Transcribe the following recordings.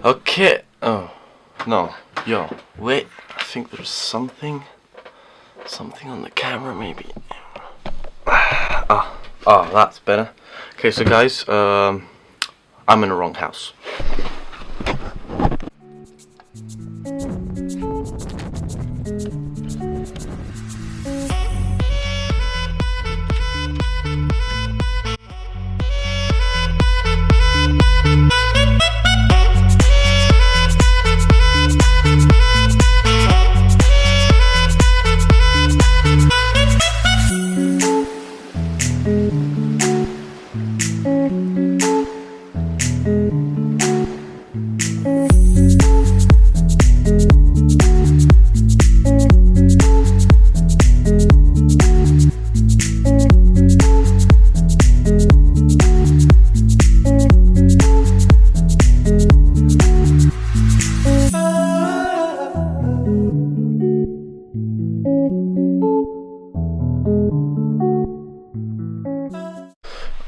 Okay. Oh no, yo, wait. I think there's something on the camera, maybe. That's better. Okay, so guys, I'm in the wrong house.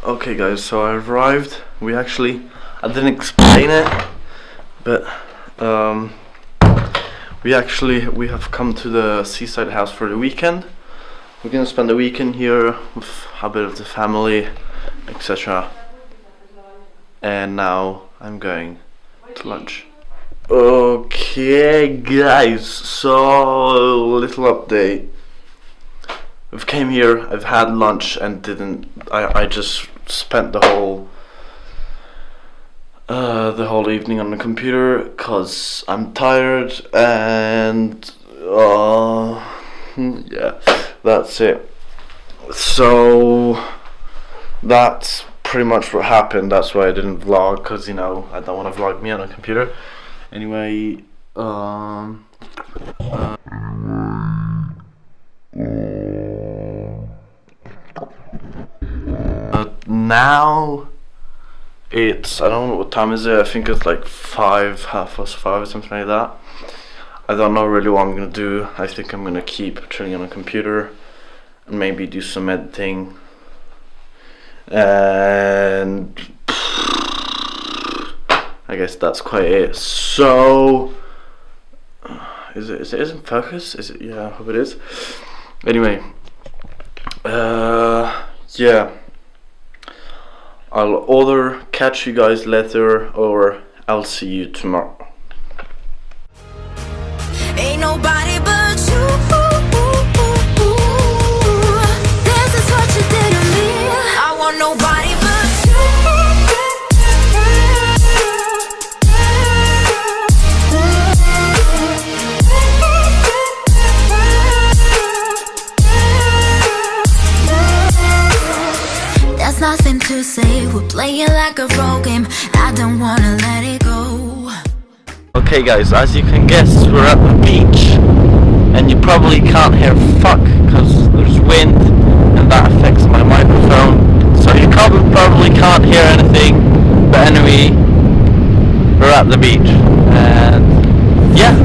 Okay guys, so I arrived. I didn't explain it, but we have come to the seaside house for the weekend. We're gonna spend the weekend here with a bit of the family, etc. And now I'm going to lunch. Okay guys, so little update. We've came here, I've had lunch and I just spent the whole evening on the computer cause I'm tired, and yeah, that's it. So that's pretty much what happened. That's why I didn't vlog, cause you know I don't want to vlog me on a computer. Anyway, now it's, I don't know what time is it. I think it's like 5:30 or something like that. I don't know really what I'm gonna do. I think I'm gonna keep chilling on a computer and maybe do some editing, and I guess that's quite it. So is it in focus? Is it? Yeah, I hope it is. Anyway, yeah, I'll either catch you guys later or I'll see you tomorrow. Ain't nobody but you. This is what you did to me. I want nobody but you. There's nothing to say. We're playing like a role game. I don't wanna let it go. Okay guys, as you can guess, we're at the beach, and you probably can't hear fuck because there's wind and that affects my microphone, so you probably can't hear anything. But anyway, we're at the beach, and yeah.